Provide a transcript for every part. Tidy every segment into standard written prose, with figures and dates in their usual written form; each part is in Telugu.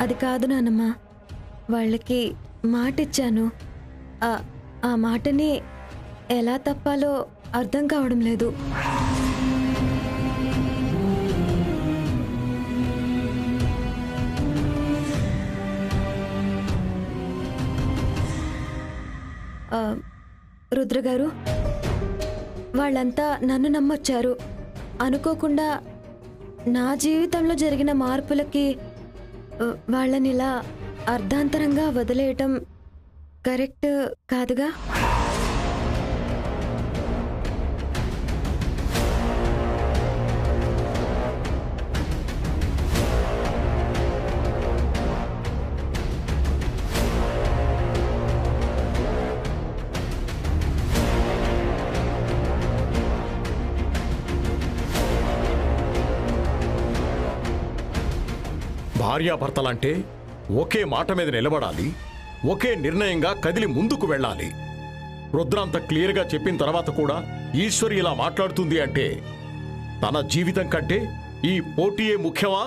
అది కాదు నానమ్మ, వాళ్ళకి మాట ఇచ్చాను. ఆ మాటని ఎలా తప్పాలో అర్థం కావడం లేదు. రుద్రగారు, వాళ్ళంతా నన్ను నమ్మొచ్చారు. అనుకోకుండా నా జీవితంలో జరిగిన మార్పులకి వాళ్ళనిలా అర్ధాంతరంగా వదిలేయటం కరెక్ట్ కాదుగా. భార్యాభర్తలంటే ఒకే మాట మీద నిలబడాలి, ఒకే నిర్ణయంగా కదిలి ముందుకు వెళ్ళాలి. రుద్రాంత క్లియర్గా చెప్పిన తర్వాత కూడా ఈశ్వరి ఇలా మాట్లాడుతుంది అంటే తన జీవితం కంటే ఈ పోటీయే ముఖ్యమా?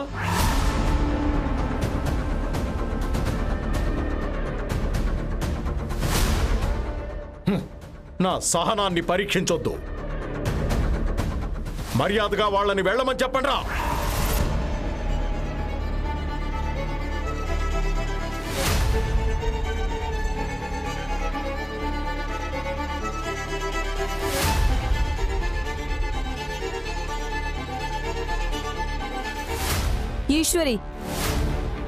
నా సహనాన్ని పరీక్షించొద్దు. మర్యాదగా వాళ్ళని వెళ్ళమని చెప్పండి రా. ఈశ్వరి,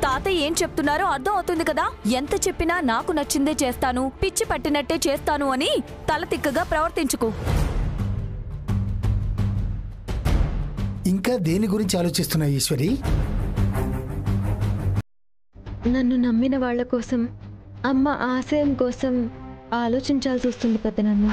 తాతయ్య ఏం చెప్తున్నారో అర్థం అవుతుంది కదా. ఎంత చెప్పినా నాకు నచ్చిందే చేస్తాను, పిచ్చి పట్టినట్టే చేస్తాను అని తల తిక్కగా ప్రవర్తించుకు. ఇంకా దేని గురించి ఆలోచిస్తున్నావు ఈశ్వరి? నన్ను నమ్మిన వాళ్ళ కోసం, అమ్మ ఆశయం కోసం ఆలోచించాల్సి వస్తుంది పెద్దనాన్న.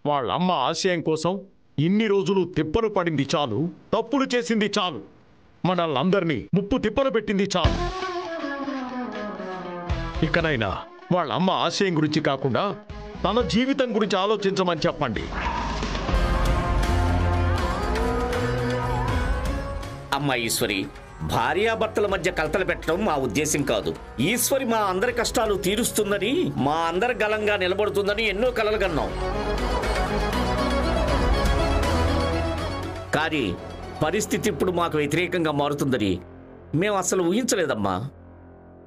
వాళ్ళమ్మ ఆశయం కోసం ఇన్ని రోజులు తిప్పలు పడింది చాలు, తప్పులు చేసింది చాలు, మనల్నందరినీ ముప్పు తిప్పలు పెట్టింది చాలు. ఇకనైనా వాళ్ళమ్మ ఆశయం గురించి కాకుండా తన జీవితం గురించి ఆలోచించమని చెప్పండి. అమ్మా ఈశ్వరి, భార్యాభర్తల మధ్య కలతలు పెట్టడం మా ఉద్దేశం కాదు. ఈశ్వరి మా అందరి కష్టాలు తీరుస్తుందని, మా అందరి గలంగా నిలబడుతుందని ఎన్నో కలలు కన్నాం. కానీ పరిస్థితి ఇప్పుడు మాకు వ్యతిరేకంగా మారుతుందని మేము అసలు ఊహించలేదమ్మా.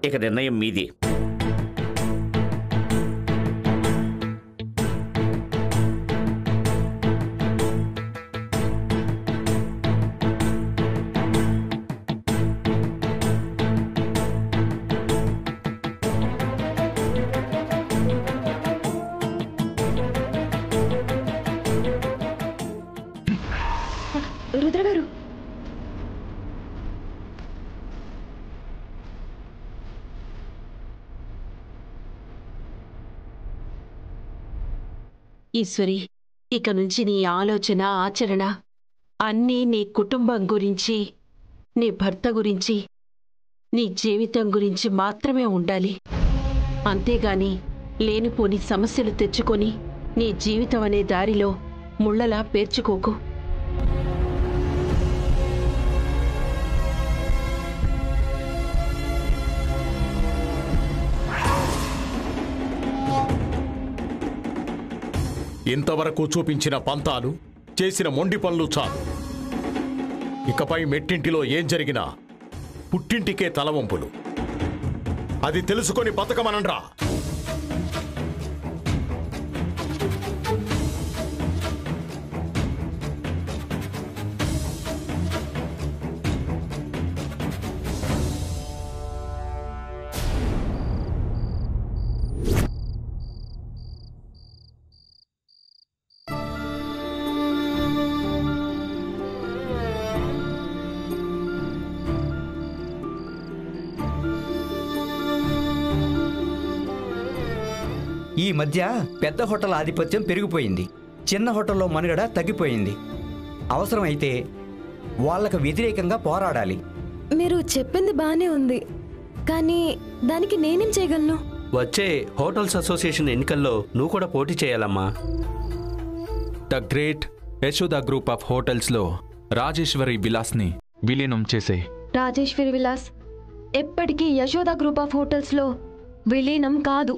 ఇక నిర్ణయం మీదే. రుద్రగారు, ఈశ్వరి, ఇక నుంచి నీ ఆలోచన, ఆచరణ అన్నీ నీ కుటుంబం గురించి, నీ భర్త గురించి, నీ జీవితం గురించి మాత్రమే ఉండాలి. అంతేగాని లేనిపోని సమస్యలు తెచ్చుకొని నీ జీవితం అనే దారిలో ముళ్ళలా పేర్చుకోకు. ఇంతవరకు చూపించిన పంతాలు, చేసిన మొండి పనులు చాలు. ఇకపై మెట్టింటిలో ఏం జరిగినా పుట్టింటికే తలవంపులు. అది తెలుసుకొని బతకమనండ్రా. ఈ మధ్య పెద్ద హోటల్ ఆధిపత్యం పెరిగిపోయింది, చిన్న హోటల్లో మనుగడ తగ్గిపోయింది. అవసరమైతే వాళ్ళకు వ్యతిరేకంగా పోరాడాలి. మీరు చెప్పింది బానే ఉంది, కానీ దానికి నేనేం చేయగలను? వచ్చే హోటల్స్ అసోసియేషన్ ఎన్నికల్లో నువ్వు కూడా పోటీ చేయాలమ్మా. The great Yashoda group of హోటల్స్లో రాజేశ్వరి విలాస్ని విలీనం చేసే. రాజేశ్వరి విలాస్ ఎప్పటికీ యశోద గ్రూప్ ఆఫ్ హోటల్స్లో విలీనం కాదు.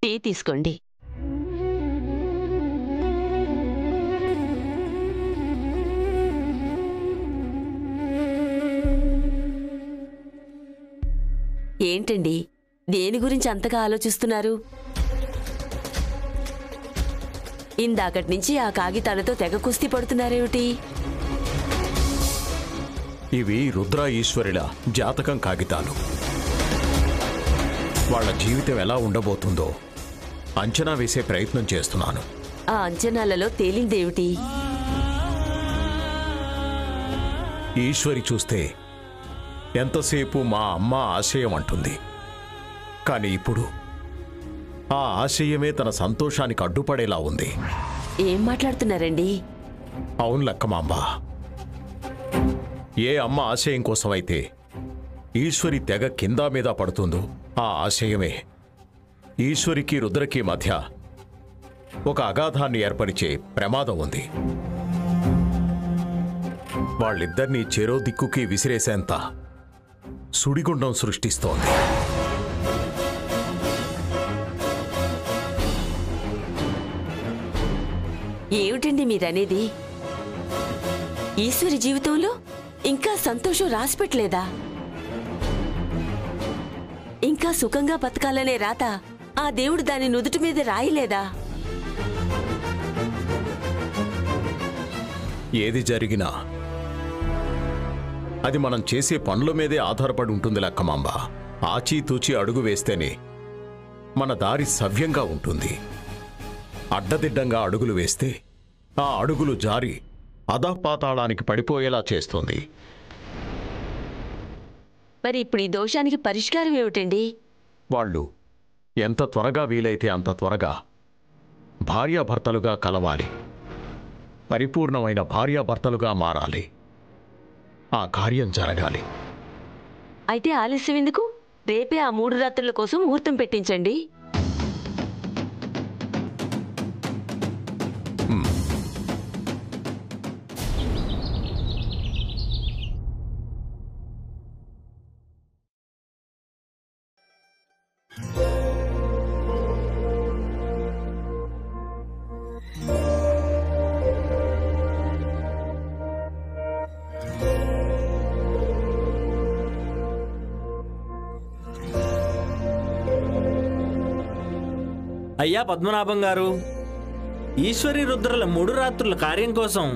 టీ తీసుకోండి. ఏంటండి, దేని గురించి అంతగా ఆలోచిస్తున్నారు? ఇందాకటి నుంచి ఆ కాగితాలతో తెగ కుస్తీ పడుతున్నారేమిటి? ఇవి రుద్ర ఈశ్వరుల జాతకం కాగితాలు. వాళ్ళ జీవితం ఎలా ఉండబోతుందో అంచనా వేసే ప్రయత్నం చేస్తున్నాను. ఆ అంచనాలలో తేలిందేమిటి? ఈశ్వరి చూస్తే ఎంతసేపు మా అమ్మ ఆశయం అంటుంది, కానీ ఇప్పుడు ఆ ఆశయమే తన సంతోషానికి అడ్డుపడేలా ఉంది. ఏం మాట్లాడుతున్నారండి? అవును లక్కమాంబ, ఏ అమ్మ ఆశయం కోసమైతే ఈశ్వరి తెగ కింద మీద పడుతుందో ఆ ఆశయమే ఈశ్వరికి రుద్రకి మధ్య ఒక అగాధాన్ని ఏర్పరిచే ప్రమాదం ఉంది. వాళ్ళిద్దరినీ చెరో దిక్కుకి విసిరేసేంత సుడిగుండం సృష్టిస్తోంది. ఏమిటండి మీరనేది? ఈశ్వరి జీవితంలో ఇంకా సంతోషం రాసిపెట్టలేదా? ఇంకా సుఖంగా బతకాలనే రాత ఆ దేవుడు దాని నుదుటి మీద రాయలేదా? ఏది జరిగినా అది మనం చేసే పనుల మీదే ఆధారపడి ఉంటుంది లక్కమాంబ. ఆచీతూచి అడుగు వేస్తేనే మన దారి సవ్యంగా ఉంటుంది. అడ్డదిడ్డంగా అడుగులు వేస్తే ఆ అడుగులు జారి అధపాతాళానికి పడిపోయేలా చేస్తుంది. మరి ఇప్పుడు ఈ దోషానికి పరిష్కారం ఏమిటండి? వాళ్ళు ఎంత త్వరగా వీలైతే అంత త్వరగా భార్యాభర్తలుగా కలవాలి, పరిపూర్ణమైన భార్యాభర్తలుగా మారాలి. ఆ కార్యం జరగాలి. అయితే ఆలస్యం ఎందుకు? రేపే ఆ 3 రాత్రుల కోసం ముహూర్తం పెట్టించండి. అయ్యా పద్మనాభం గారు, ఈశ్వరి రుద్రల 3 రాత్రుల కార్యం కోసం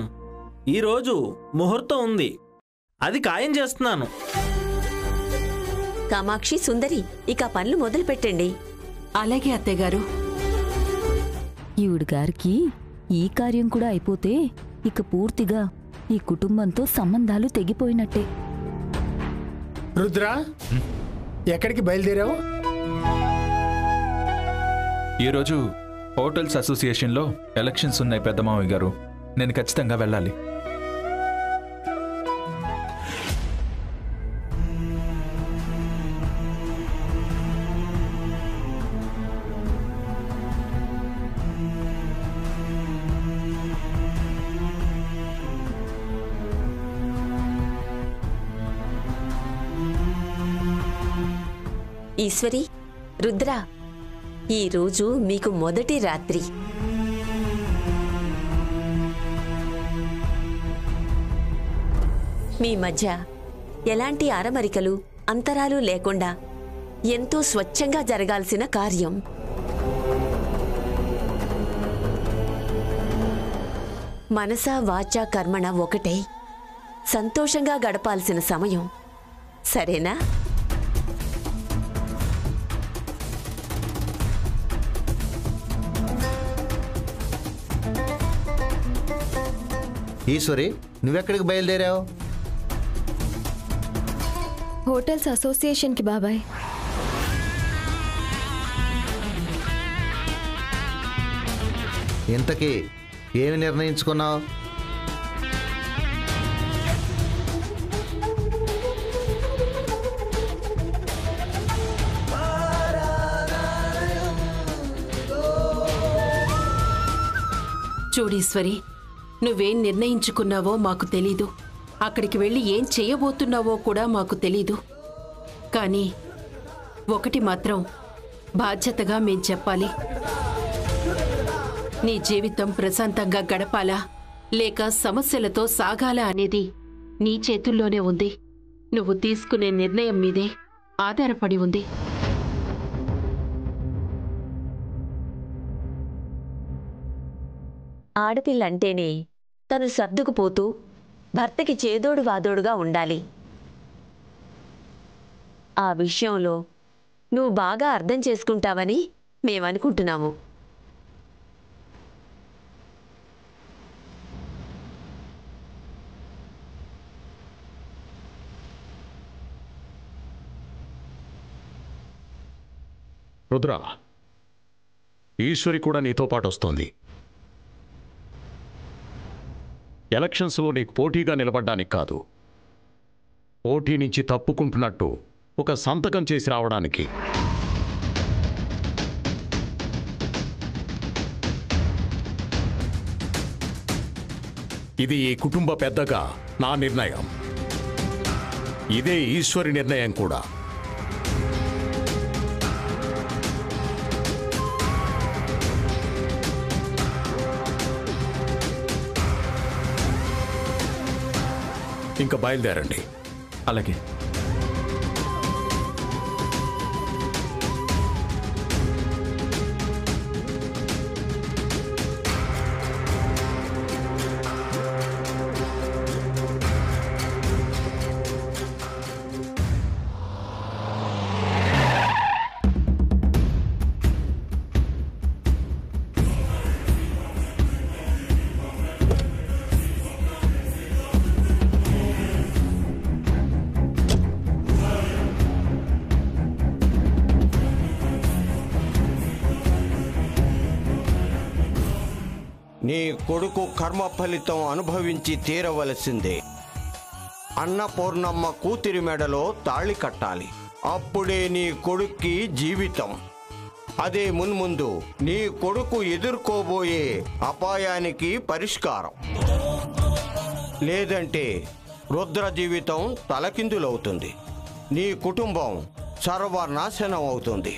ఈరోజు ముహూర్తం ఉంది. అది ఖాయం చేస్తున్నాను. కామాక్షి, సుందరి, ఇక పనులు మొదలు పెట్టండి. అలాగే అత్తయ్యగారు. ఈవిడ గారికి ఈ కార్యం కూడా అయిపోతే ఇక పూర్తిగా ఈ కుటుంబంతో సంబంధాలు తెగిపోయినట్టే. రుద్ర, ఎక్కడికి బయలుదేరావు? ఈరోజు హోటల్స్ అసోసియేషన్లో ఎలక్షన్స్ ఉన్నాయి పెద్దమావయ్య గారు. నేను ఖచ్చితంగా వెళ్ళాలి. ఈశ్వరి, రుద్ర, ఈరోజు మీకు మొదటి రాత్రి. మీ మధ్య ఎలాంటి అరమరికలు అంతరాలు లేకుండా ఎంతో స్వచ్ఛంగా జరగాల్సిన కార్యం. మనసా వాచా కర్మణ ఒకటై సంతోషంగా గడపాల్సిన సమయం. సరేనా? ఈశ్వరి, నువ్వెక్కడికి బయలుదేరావు? హోటల్స్ అసోసియేషన్కి బాబాయ్. ఇంతకీ ఏమి నిర్ణయించుకున్నావు? చూడీశ్వరి, నువ్వేం నిర్ణయించుకున్నావో మాకు తెలీదు. అక్కడికి వెళ్ళి ఏం చేయబోతున్నావో కూడా మాకు తెలీదు. కానీ ఒకటి మాత్రం బాధ్యతగా మేం చెప్పాలి. నీ జీవితం ప్రశాంతంగా గడపాలా లేక సమస్యలతో సాగాలా అనేది నీ చేతుల్లోనే ఉంది. నువ్వు తీసుకునే నిర్ణయం మీదే ఆధారపడి ఉంది. ఆడపిల్లంటేనే తను సర్దుకుపోతూ భర్తకి చేదోడు వాదోడుగా ఉండాలి. ఆ విషయంలో నువ్వు బాగా అర్థం చేసుకుంటావని మేమనుకుంటున్నాము. రుద్ర, ఈశ్వరి కూడా నీతో పాటు వస్తోంది. ఎలక్షన్స్లో నీకు పోటీగా నిలబడ్డానికి కాదు, పోటీ నుంచి తప్పుకుంటున్నట్టు ఒక సంతకం చేసి రావడానికి. ఇది ఈ కుటుంబ పెద్దగా నా నిర్ణయం. ఇదే ఈశ్వరి నిర్ణయం కూడా. ఇంకా బయలుదేరండి. అలాగే. నీ కొడుకు కర్మ ఫలితం అనుభవించి తీరవలసిందే. అన్నపూర్ణమ్మ కూతురి మెడలో తాళి కట్టాలి. అప్పుడే నీ కొడుక్కి జీవితం. అదే మున్ముందు నీ కొడుకు ఎదుర్కోబోయే అపాయానికి పరిష్కారం. లేదంటే రుద్ర జీవితం తలకిందులవుతుంది. నీ కుటుంబం సర్వనాశనం అవుతుంది.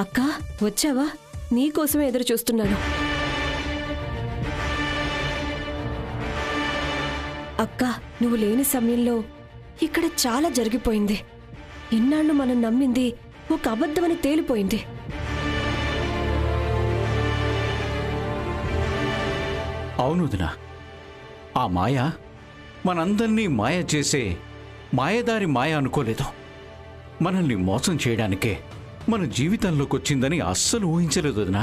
అక్కా, వచ్చావా? నీకోసమే ఎదురు చూస్తున్నాను. అక్క, నువ్వు లేని సమయంలో ఇక్కడ చాలా జరిగిపోయింది. ఇన్నాళ్ళు మనం నమ్మింది ఒక అబద్ధమని తేలిపోయింది. అవును వదినా, ఆ మాయ మనందరినీ మాయ చేసే మాయదారి మాయ అనుకోలేదు. మనల్ని మోసం చేయడానికే మన జీవితంలోకి వచ్చిందని అస్సలు ఊహించలేదు వదినా.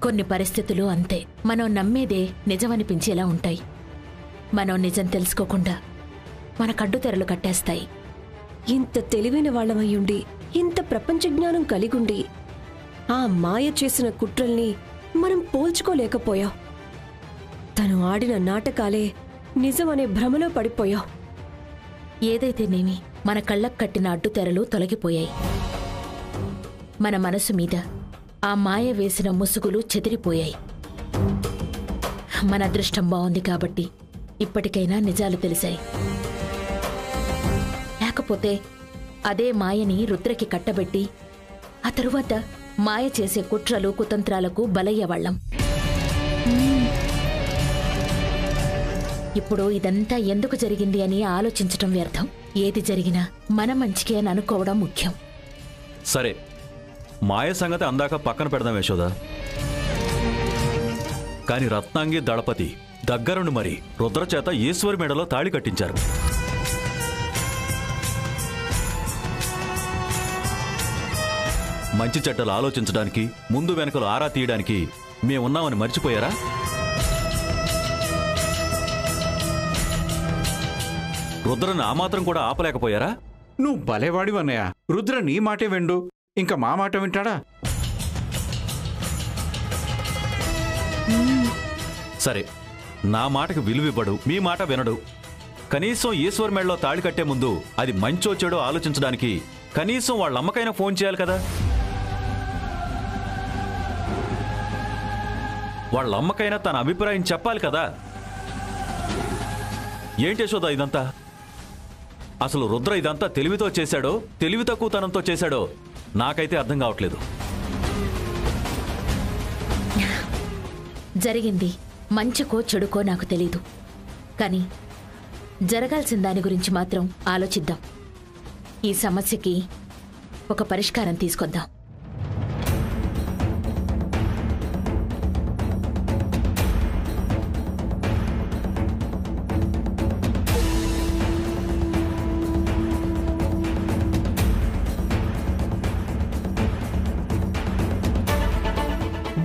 కొన్ని పరిస్థితులు అంతే, మనం నమ్మేదే నిజమనిపించేలా ఉంటాయి. మనం నిజం తెలుసుకోకుండా మన కడ్డుతెరలు కట్టేస్తాయి. ఇంత తెలివైన వాళ్ళమయ్యుండి, ఇంత ప్రపంచ జ్ఞానం కలిగుండి ఆ మాయ చేసిన కుట్రల్ని మనం పోల్చుకోలేకపోయాం. తను ఆడిన నాటకాలే నిజమనే భ్రమలో పడిపోయాం. ఏదైతేనేమి మన కళ్ళకు కట్టిన అడ్డుతెరలు తొలగిపోయాయి. మన మనసు మీద ఆ మాయ వేసిన ముసుగులు చెదిరిపోయాయి. మన అదృష్టం బాగుంది కాబట్టి ఇప్పటికైనా నిజాలు తెలిసాయి. లేకపోతే అదే మాయని రుద్రకి కట్టబెట్టి ఆ తరువాత మాయ చేసే కుట్రలు కుతంత్రాలకు బలయ్యేవాళ్లం. ఇప్పుడు ఇదంతా ఎందుకు జరిగింది అని ఆలోచించటం వ్యర్థం. ఏది జరిగినా మన మంచికి అని అనుకోవడం ముఖ్యం. సరే, మాయ సంగతి అందాక పక్కన పెడదాం యశోద. కాని రత్నాంగి దళపతి దగ్గరుండి మరి రుద్ర చేత ఈశ్వరి మెడలో తాళి కట్టించారు. మంచి చెడ్డలు ఆలోచించడానికి, ముందు వెనకలు ఆరా తీయడానికి మేమున్నామని మర్చిపోయారా? రుద్రను ఆ మాత్రం కూడా ఆపలేకపోయారా? నువ్వు భలేవాడివన్నయ్య. రుద్ర నీ మాటే విండు, ఇంకా మా మాట వింటాడా? సరే, నా మాటకు విలువివ్వడు, మీ మాట వినడు. కనీసం ఈశ్వర్ మెడలో తాళి కట్టే ముందు అది మంచో చెడో ఆలోచించడానికి కనీసం వాళ్ళ అమ్మకైనా ఫోన్ చేయాలి కదా. వాళ్ళ అమ్మకైనా తన అభిప్రాయం చెప్పాలి కదా. ఏంటి యశోద ఇదంతా? అసలు రుద్ర ఇదంతా తెలివితో చేశాడో తెలివి తక్కువతనంతో చేశాడో నాకైతే అర్థం కావట్లేదు. జరిగింది మంచికో చెడుకో నాకు తెలీదు, కానీ జరగాల్సిన దాని గురించి మాత్రం ఆలోచిద్దాం. ఈ సమస్యకి ఒక పరిష్కారం తీసుకొద్దాం.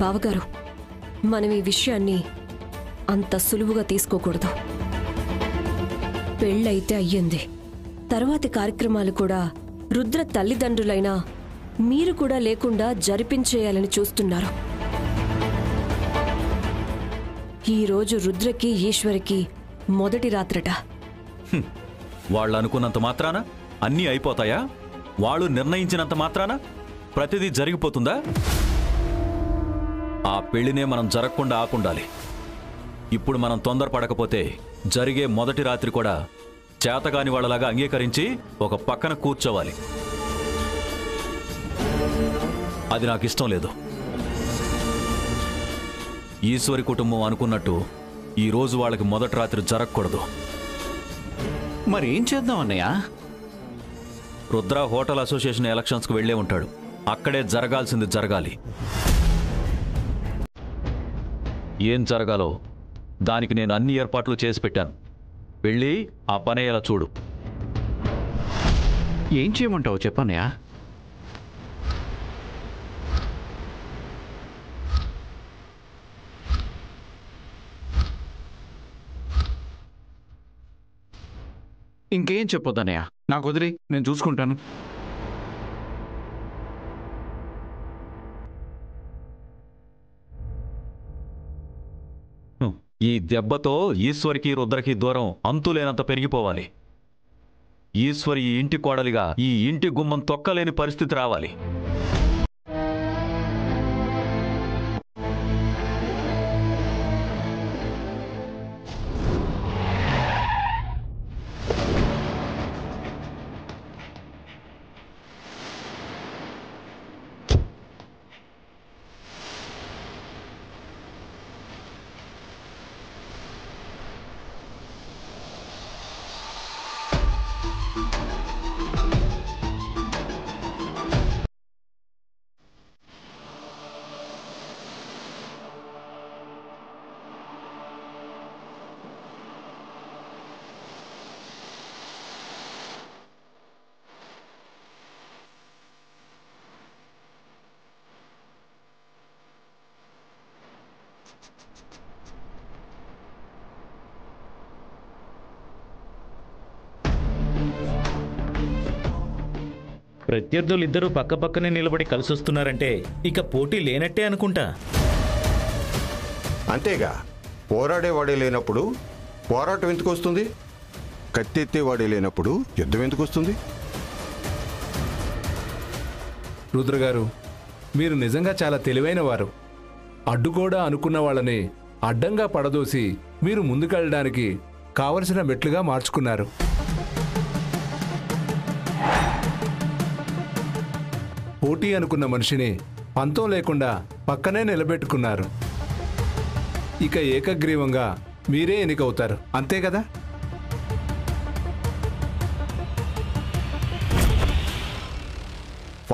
బావగారు, మనం ఈ విషయాన్ని అంత సులువుగా తీసుకోకూడదు. పెళ్ళైతే అయ్యింది, తర్వాతి కార్యక్రమాలు కూడా రుద్ర తల్లిదండ్రులైనా మీరు కూడా లేకుండా జరిపించేయాలని చూస్తున్నారు. ఈరోజు రుద్రకి ఈశ్వరికి మొదటి రాత్రట. వాళ్ళు అనుకున్నంత మాత్రాన అన్నీ అయిపోతాయా? వాళ్ళు నిర్ణయించినంత మాత్రాన ప్రతిదీ జరిగిపోతుందా? ఆ పెళ్లినే మనం జరగకుండా ఆకుండాలి. ఇప్పుడు మనం తొందరపడకపోతే జరిగే మొదటి రాత్రి కూడా చేతగాని వాళ్ళలాగా అంగీకరించి ఒక పక్కన కూర్చోవాలి. అది నాకు ఇష్టం లేదు. ఈశ్వరి కుటుంబం అనుకున్నట్టు ఈరోజు వాళ్ళకి మొదటి రాత్రి జరగకూడదు. మరి ఏం చేద్దాం అన్నయ్య? రుద్ర హోటల్ అసోసియేషన్ ఎలక్షన్స్కు వెళ్లే ఉంటాడు. అక్కడే జరగాల్సింది జరగాలి. ఏం జరగాలో దానికి నేను అన్ని ఏర్పాట్లు చేసి పెట్టాను. వెళ్ళి ఆ పనేలా చూడు. ఏం చేయమంటావు చెప్పన్నయ్య? ఇంకేం చెప్పొద్దన్నయ్య, నాకు వదిలి నేను చూసుకుంటాను. ఈ దెబ్బతో ఈశ్వరికి రుద్రకి దూరం అంతులేనంత పెరిగిపోవాలి. ఈశ్వరి ఈ ఇంటి కోడలిగా ఈ ఇంటి గుమ్మం తొక్కలేని పరిస్థితి రావాలి. ప్రత్యర్థులు ఇద్దరూ పక్కపక్కనే నిలబడి కలిసొస్తున్నారంటే ఇక పోటీ లేనట్టే అనుకుంటా. అంతేగా, పోరాడేవాడే లేనప్పుడు పోరాటం ఎందుకు వస్తుంది? కత్తెత్తేవాడే లేనప్పుడు యుద్ధం ఎందుకు వస్తుంది? రుద్రగారు, మీరు నిజంగా చాలా తెలివైన వారు. అడ్డుగోడ అనుకున్న వాళ్ళని అడ్డంగా పడదోసి మీరు ముందుకెళ్ళడానికి కావలసిన మెట్లుగా మార్చుకున్నారు. పోటీ అనుకున్న మనిషిని పంతం లేకుండా పక్కనే నిలబెట్టుకున్నారు. ఇక ఏకగ్రీవంగా మీరే ఎన్నికవుతారు, అంతే కదా?